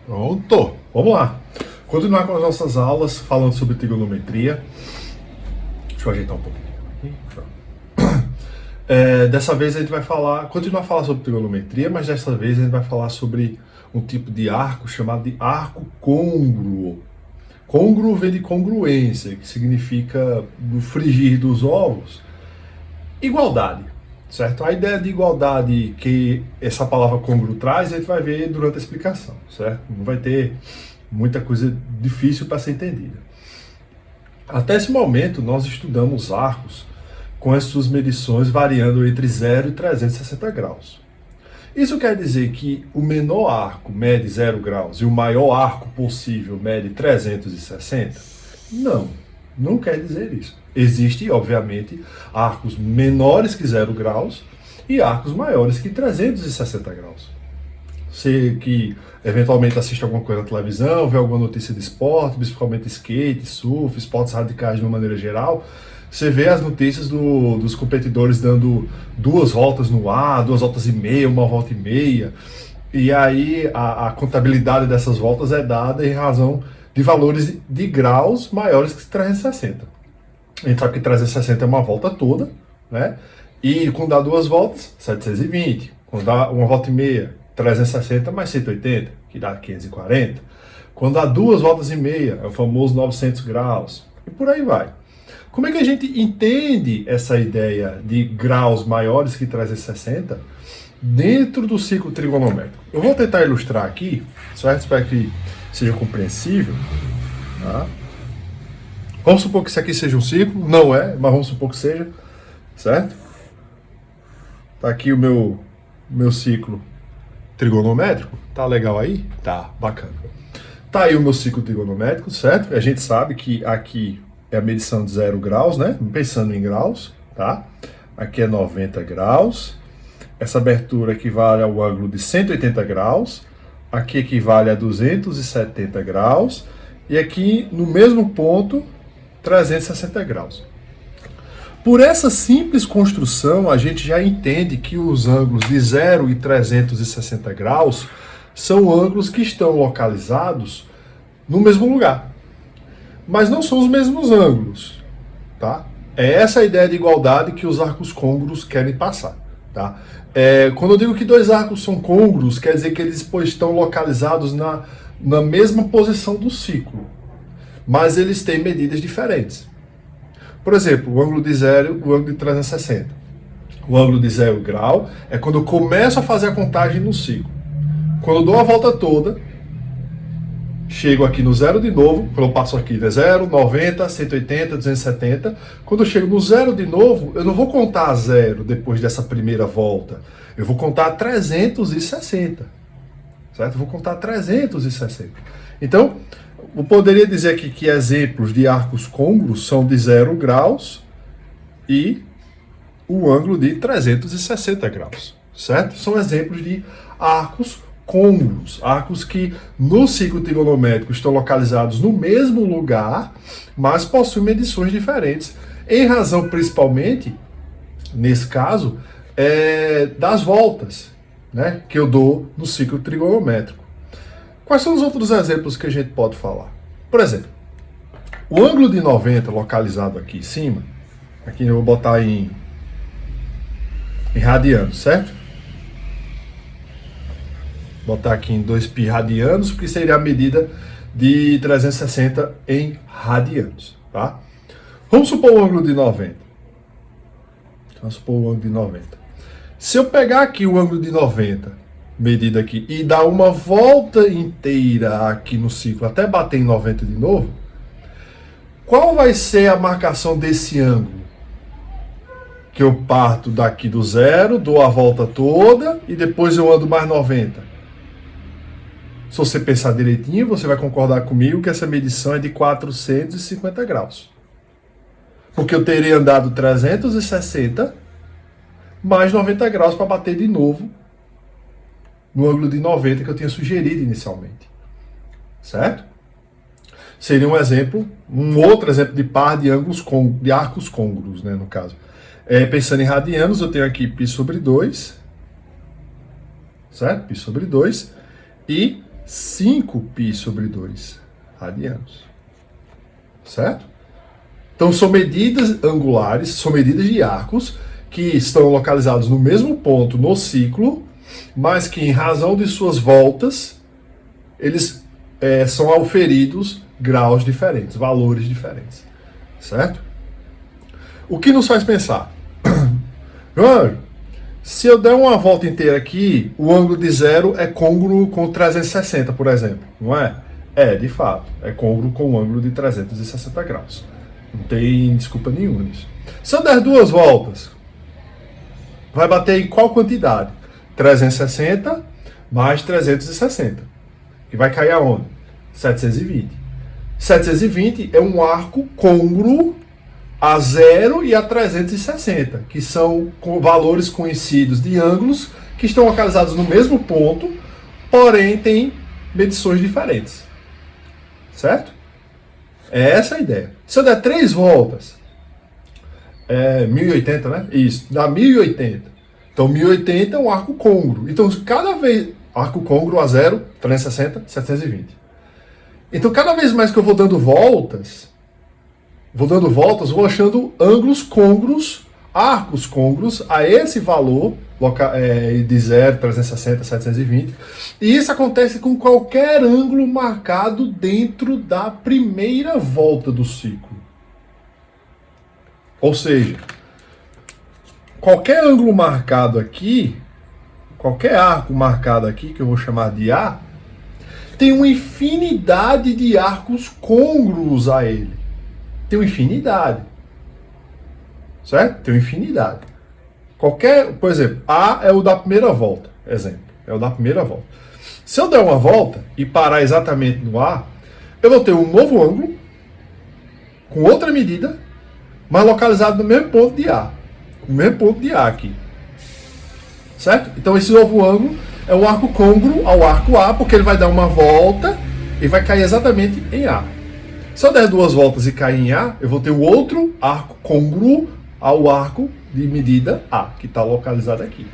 Pronto, vamos lá. Continuar com as nossas aulas falando sobre trigonometria. Deixa eu ajeitar um pouquinho aqui. Dessa vez a gente vai continuar a falar sobre trigonometria, mas dessa vez a gente vai falar sobre um tipo de arco chamado de arco côngruo. Côngruo vem de congruência, que significa, no frigir dos ovos, igualdade, certo? A ideia de igualdade que essa palavra côngruo traz, a gente vai ver durante a explicação, certo? Não vai ter muita coisa difícil para ser entendida. Até esse momento, nós estudamos arcos com as suas medições variando entre 0 e 360 graus. Isso quer dizer que o menor arco mede 0 graus e o maior arco possível mede 360? Não quer dizer isso. Existem, obviamente, arcos menores que 0 graus e arcos maiores que 360 graus. Você que eventualmente assiste alguma coisa na televisão, vê alguma notícia de esporte, principalmente skate, surf, esportes radicais de uma maneira geral, você vê as notícias dos competidores dando 2 voltas no ar, 2 voltas e meia, 1 volta e meia, e aí a contabilidade dessas voltas é dada em razão de valores de graus maiores que 360. A gente sabe que 360 é uma volta toda, né? E quando dá 2 voltas, 720. Quando dá 1 volta e meia, 360 mais 180, que dá 540. Quando dá 2 voltas e meia, é o famoso 900 graus. E por aí vai. Como é que a gente entende essa ideia de graus maiores que 360 dentro do ciclo trigonométrico? Eu vou tentar ilustrar aqui, certo? Espero que seja compreensível. Tá? Vamos supor que isso aqui seja um ciclo, não é, mas vamos supor que seja, certo? Tá aqui o meu ciclo trigonométrico, tá legal aí? Tá, bacana. Tá aí o meu ciclo trigonométrico, certo? A gente sabe que aqui é a medição de 0 graus, né? Pensando em graus, tá? Aqui é 90 graus. Essa abertura equivale ao ângulo de 180 graus. Aqui equivale a 270 graus. E aqui, no mesmo ponto, 360 graus. Por essa simples construção, a gente já entende que os ângulos de 0 e 360 graus são ângulos que estão localizados no mesmo lugar. Mas não são os mesmos ângulos, tá? É essa a ideia de igualdade que os arcos côngruos querem passar, tá? Quando eu digo que 2 arcos são côngruos, quer dizer que eles estão localizados na mesma posição do ciclo, mas eles têm medidas diferentes. Por exemplo, o ângulo de 0 e o ângulo de 360. O ângulo de 0 grau é quando eu começo a fazer a contagem no ciclo. Quando eu dou a volta toda, chego aqui no 0 de novo, quando eu passo aqui, 0, 90, 180, 270. Quando eu chego no 0 de novo, eu não vou contar 0 depois dessa primeira volta. Eu vou contar 360. Certo? Eu vou contar 360. Então, eu poderia dizer aqui que exemplos de arcos côngruos são de 0 graus e o ângulo de 360 graus. Certo? São exemplos de arcos côngruos, arcos que no ciclo trigonométrico estão localizados no mesmo lugar, mas possuem medições diferentes, em razão principalmente, nesse caso, das voltas, né, que eu dou no ciclo trigonométrico. Quais são os outros exemplos que a gente pode falar? Por exemplo, o ângulo de 90 localizado aqui em cima, aqui eu vou botar em radianos, certo? Botar aqui em 2π radianos, porque seria a medida de 360 em radianos, tá? Vamos supor o ângulo de 90. Vamos supor o ângulo de 90. Se eu pegar aqui o ângulo de 90, medida aqui, e dar uma volta inteira aqui no ciclo, até bater em 90 de novo, qual vai ser a marcação desse ângulo? Que eu parto daqui do 0, dou a volta toda, e depois eu ando mais 90. Se você pensar direitinho, você vai concordar comigo que essa medição é de 450 graus. Porque eu teria andado 360 mais 90 graus para bater de novo no ângulo de 90 que eu tinha sugerido inicialmente. Certo? Seria um outro exemplo de par de ângulos de arcos côngruos, né, no caso. Pensando em radianos, eu tenho aqui π sobre 2, certo? Π sobre 2, e 5π sobre 2 radianos. Certo? Então são medidas angulares, são medidas de arcos que estão localizados no mesmo ponto no ciclo, mas que em razão de suas voltas, eles são auferidos graus diferentes, valores diferentes. Certo? O que nos faz pensar? Se eu der uma volta inteira aqui, o ângulo de zero é côngruo com 360, por exemplo, não é? É, de fato, é côngruo com o ângulo de 360 graus. Não tem desculpa nenhuma nisso. Se eu der 2 voltas, vai bater em qual quantidade? 360 mais 360. E vai cair aonde? 720. 720 é um arco côngruo a 0 e a 360, que são valores conhecidos de ângulos que estão localizados no mesmo ponto, porém têm medições diferentes. Certo? É essa a ideia. Se eu der 3 voltas, 1080, né? Isso, dá 1080. Então 1080 é um arco côngruo. Então cada vez, arco côngruo a 0, 360, 720. Então cada vez mais que eu vou dando voltas, vou achando ângulos côngruos, arcos côngruos a esse valor de 0, 360, 720. E isso acontece com qualquer ângulo marcado dentro da primeira volta do ciclo. Ou seja, qualquer ângulo marcado aqui, qualquer arco marcado aqui, que eu vou chamar de A, tem uma infinidade de arcos côngruos a ele. Tem uma infinidade. Certo? Tem uma infinidade. Por exemplo, A é o da primeira volta. Exemplo. É o da primeira volta. Se eu der uma volta e parar exatamente no A, eu vou ter um novo ângulo, com outra medida, mas localizado no mesmo ponto de A. No mesmo ponto de A aqui. Certo? Então esse novo ângulo é um arco côngruo ao arco A, porque ele vai dar uma volta e vai cair exatamente em A. Se eu der 2 voltas e cair em A, eu vou ter o outro arco côngruo ao arco de medida A, que está localizado aqui.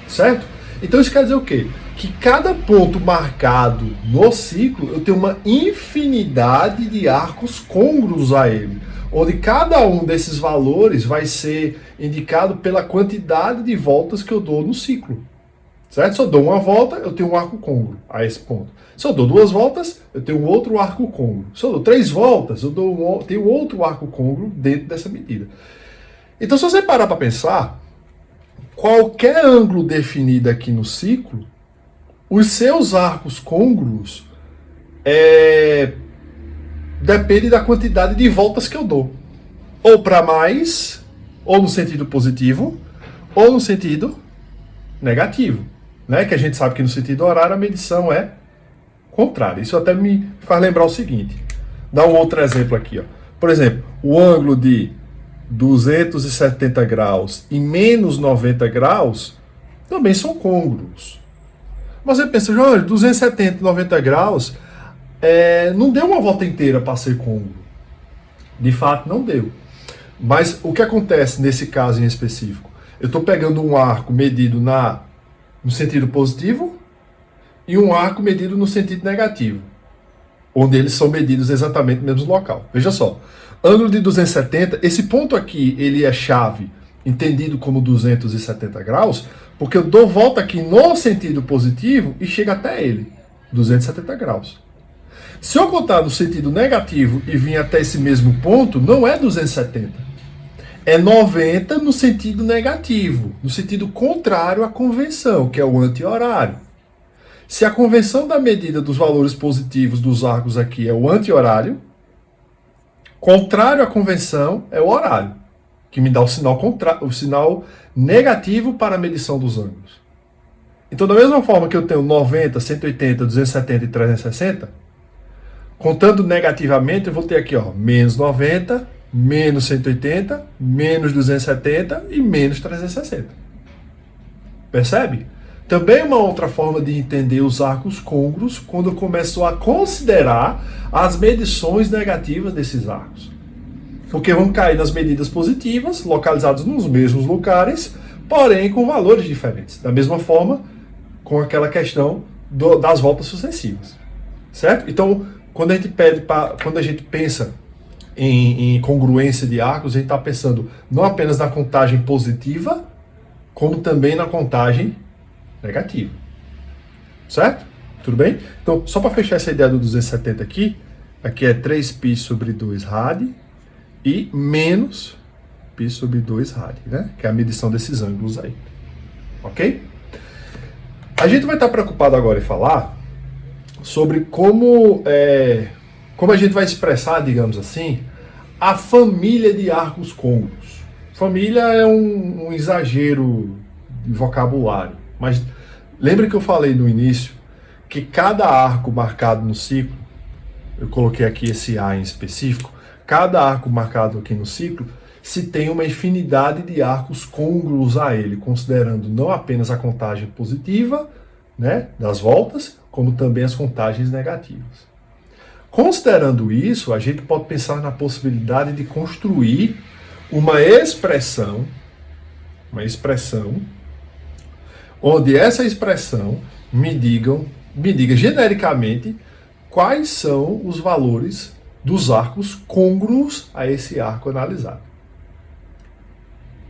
Certo? Então isso quer dizer o quê? Que cada ponto marcado no ciclo, eu tenho uma infinidade de arcos côngruos a ele, onde cada um desses valores vai ser indicado pela quantidade de voltas que eu dou no ciclo. Certo? Se eu dou uma volta, eu tenho um arco côngruo a esse ponto. Se eu dou 2 voltas, eu tenho um outro arco côngruo. Se eu dou 3 voltas, eu tenho outro arco côngruo dentro dessa medida. Então, se você parar para pensar, qualquer ângulo definido aqui no ciclo, os seus arcos côngruos depende da quantidade de voltas que eu dou. Ou para mais, ou no sentido positivo, ou no sentido negativo. Né? Que a gente sabe que no sentido horário a medição é contrária. Isso até me faz lembrar o seguinte. Dá um outro exemplo aqui. Ó. Por exemplo, o ângulo de 270 graus e menos 90 graus também são côngruos. Você pensa, Jorge, 270 e 90 graus não deu uma volta inteira para ser côngruo. De fato, não deu. Mas o que acontece nesse caso em específico? Eu estou pegando um arco medido no sentido positivo e um arco medido no sentido negativo, onde eles são medidos exatamente no mesmo local. Veja só, ângulo de 270, esse ponto aqui, ele é chave, entendido como 270 graus, porque eu dou volta aqui no sentido positivo e chego até ele, 270 graus. Se eu contar no sentido negativo e vir até esse mesmo ponto, não é 270. É 90 no sentido negativo, no sentido contrário à convenção, que é o anti-horário. Se a convenção da medida dos valores positivos dos arcos aqui é o anti-horário, contrário à convenção é o horário, que me dá o sinal negativo para a medição dos ângulos. Então, da mesma forma que eu tenho 90, 180, 270 e 360, contando negativamente, eu vou ter aqui, ó, menos 90, menos 180, menos 270 e menos 360. Percebe? Também uma outra forma de entender os arcos côngruos quando eu começo a considerar as medições negativas desses arcos. Porque vão cair nas medidas positivas, localizados nos mesmos lugares, porém com valores diferentes. Da mesma forma, com aquela questão das voltas sucessivas, certo? Então, quando a gente pensa em congruência de arcos, a gente está pensando não apenas na contagem positiva, como também na contagem negativa, certo? Tudo bem? Então, só para fechar essa ideia do 270 aqui é 3π sobre 2 rad e menos π sobre 2 rad, né? Que é a medição desses ângulos aí, ok? A gente vai estar preocupado agora em falar sobre como a gente vai expressar, digamos assim, a família de arcos côngruos. Família é um exagero de vocabulário, mas lembra que eu falei no início que cada arco marcado no ciclo, eu coloquei aqui esse A em específico, cada arco marcado aqui no ciclo, se tem uma infinidade de arcos côngruos a ele, considerando não apenas a contagem positiva, né, das voltas, como também as contagens negativas. Considerando isso, a gente pode pensar na possibilidade de construir uma expressão, onde essa expressão me diga genericamente quais são os valores dos arcos côngruos a esse arco analisado.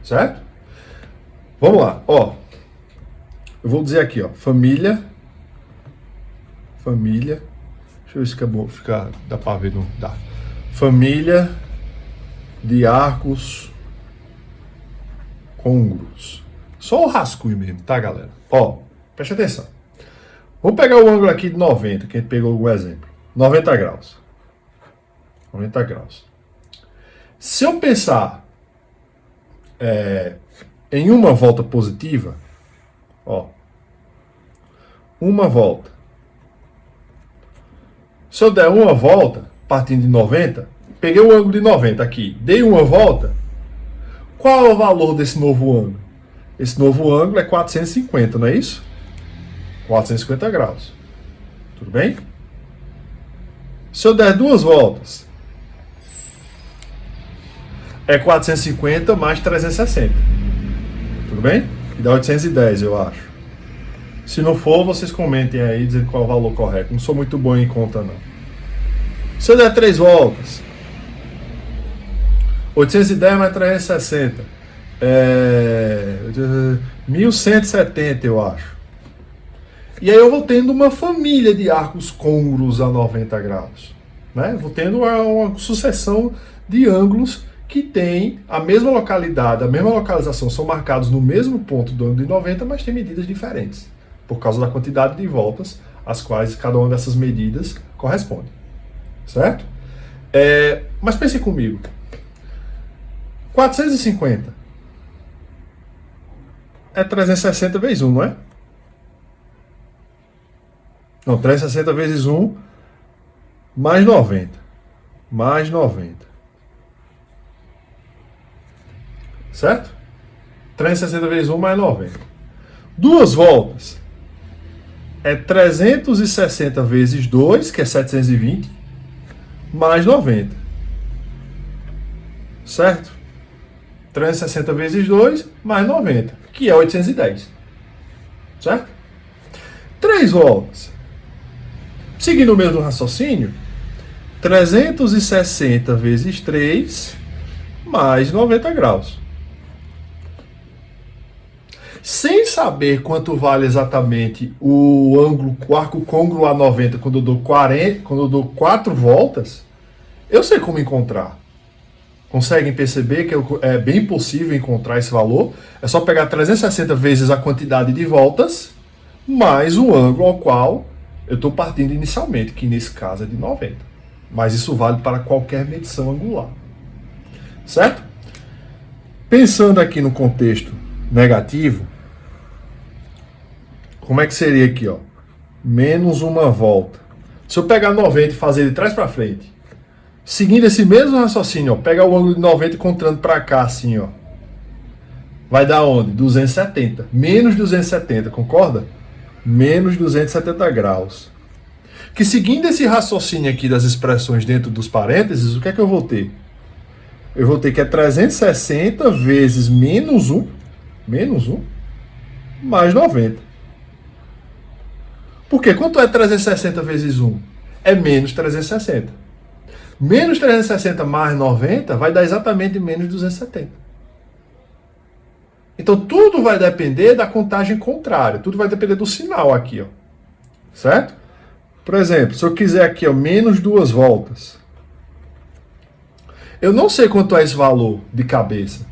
Certo? Vamos lá, ó. Eu vou dizer aqui, ó, família. Deixa eu ver se ficar, dá para ver, não dá. Família de arcos côngruos. Só o rascunho mesmo, tá, galera? Ó, preste atenção. Vamos pegar o ângulo aqui de 90, que a gente pegou o exemplo. 90 graus. 90 graus. Se eu pensar em uma volta positiva, ó, uma volta. Se eu der uma volta, partindo de 90, peguei o ângulo de 90 aqui, dei uma volta, qual é o valor desse novo ângulo? Esse novo ângulo é 450, não é isso? 450 graus. Tudo bem? Se eu der duas voltas, é 450 mais 360. Tudo bem? E dá 810, eu acho. Se não for, vocês comentem aí, dizendo qual é o valor correto. Não sou muito bom em conta, não. Se eu der 3 voltas, 810 mais 360, 1170, eu acho. E aí eu vou tendo uma família de arcos côngruos a 90 graus. Né? Vou tendo uma sucessão de ângulos que tem a mesma localidade, a mesma localização, são marcados no mesmo ponto do ângulo de 90, mas tem medidas diferentes, por causa da quantidade de voltas às quais cada uma dessas medidas corresponde. Certo? Mas pense comigo. 450 é 360 vezes 1, não é? Não, 360 vezes 1 mais 90. Mais 90. Certo? 360 vezes 1 mais 90. Duas voltas é 360 vezes 2, que é 720, mais 90. Certo? 360 vezes 2 mais 90, que é 810. Certo? 3 voltas. Seguindo o mesmo raciocínio, 360 vezes 3 mais 90 graus. Sem saber quanto vale exatamente o arco côngruo a 90 quando eu dou 4 voltas, eu sei como encontrar. Conseguem perceber que é bem possível encontrar esse valor? É só pegar 360 vezes a quantidade de voltas, mais o ângulo ao qual eu estou partindo inicialmente, que nesse caso é de 90. Mas isso vale para qualquer medição angular. Certo? Pensando aqui no contexto negativo, como é que seria aqui, ó? Menos uma volta. Se eu pegar 90 e fazer de trás para frente, seguindo esse mesmo raciocínio, ó, pegar o ângulo de 90 e contando para cá, assim, ó, vai dar onde? 270. Menos 270, concorda? Menos 270 graus. Que seguindo esse raciocínio aqui das expressões dentro dos parênteses, o que é que eu vou ter? Eu vou ter que é 360 vezes menos 1, mais 90. Porque quanto é 360 vezes 1? É menos 360. Menos 360 mais 90 vai dar exatamente menos 270. Então tudo vai depender da contagem contrária. Tudo vai depender do sinal aqui, ó. Certo? Por exemplo, se eu quiser aqui, ó, menos 2 voltas. Eu não sei quanto é esse valor de cabeça.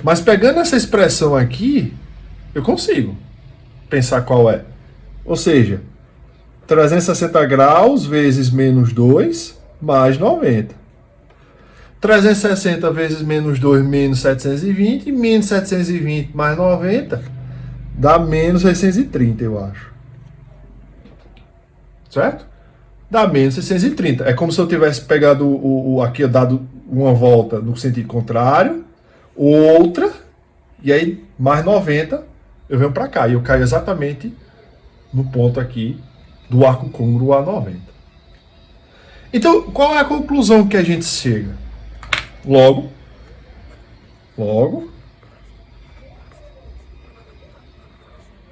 Mas pegando essa expressão aqui, eu consigo pensar qual é. Ou seja, 360 graus vezes menos 2 mais 90. 360 vezes menos 2 menos 720. Menos 720 mais 90 dá menos 630, eu acho. Certo? Dá menos 630. É como se eu tivesse pegado aqui, dado uma volta no sentido contrário, outra, e aí mais 90, eu venho para cá. E eu caio exatamente no ponto aqui do arco côngruo a 90. Então, qual é a conclusão que a gente chega? Logo,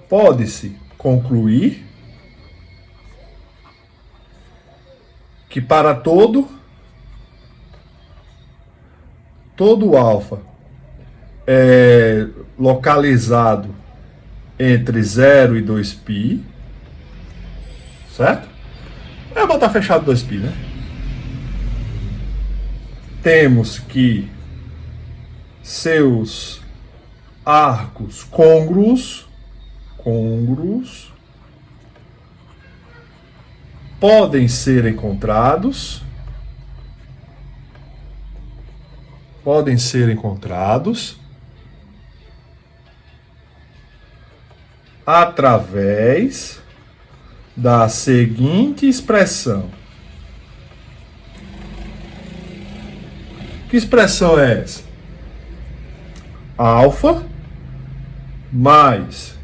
pode-se concluir que para todo alfa é localizado entre 0 e 2π, certo? É botar fechado 2π, né? Temos que seus arcos côngruos podem ser encontrados através da seguinte expressão. Que expressão é essa? Alfa mais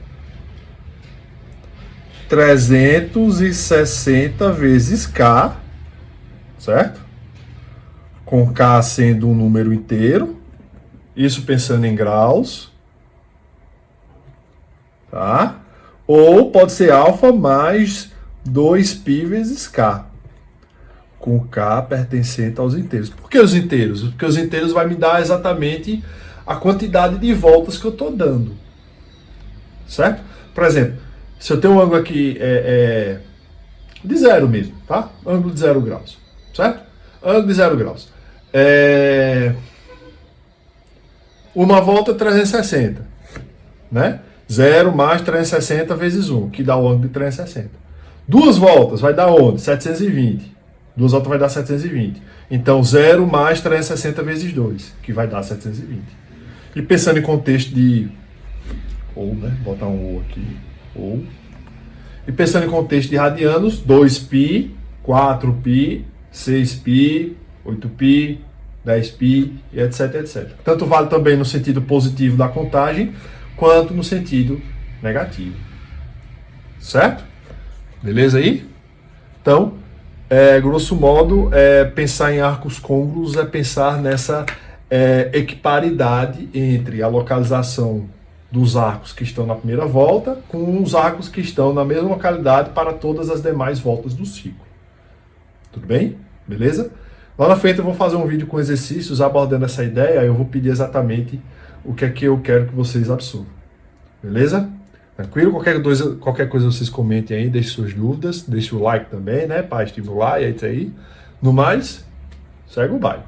360 vezes K, certo? Com K sendo um número inteiro, isso pensando em graus, tá? Ou pode ser alfa mais 2π vezes K, com K pertencente aos inteiros. Por que os inteiros? Porque os inteiros vai me dar exatamente a quantidade de voltas que eu estou dando, certo? Por exemplo, se eu tenho um ângulo aqui de 0 mesmo, tá? Ângulo de 0 graus, certo? Ângulo de 0 graus. Uma volta 360, né? 0 mais 360 vezes 1, que dá o ângulo de 360. Duas voltas vai dar onde? 720. Duas voltas vai dar 720. Então 0 mais 360 vezes 2, que vai dar 720. E pensando em contexto de ou, né? Botar um ou aqui. Ou. E pensando em contexto de radianos, 2π, 4π, 6π, 8π, 10π, e etc, etc. Tanto vale também no sentido positivo da contagem, quanto no sentido negativo. Certo? Beleza aí? Então, grosso modo, pensar em arcos côngruos é pensar nessa equiparidade entre a localização dos arcos que estão na primeira volta com os arcos que estão na mesma localidade para todas as demais voltas do ciclo. Tudo bem? Beleza? Lá na frente eu vou fazer um vídeo com exercícios abordando essa ideia, eu vou pedir exatamente o que é que eu quero que vocês absorvam. Beleza? Tranquilo? Qualquer coisa vocês comentem aí, deixem suas dúvidas, deixem o like também, né, para estimular, e é isso aí. No mais, segue o baile.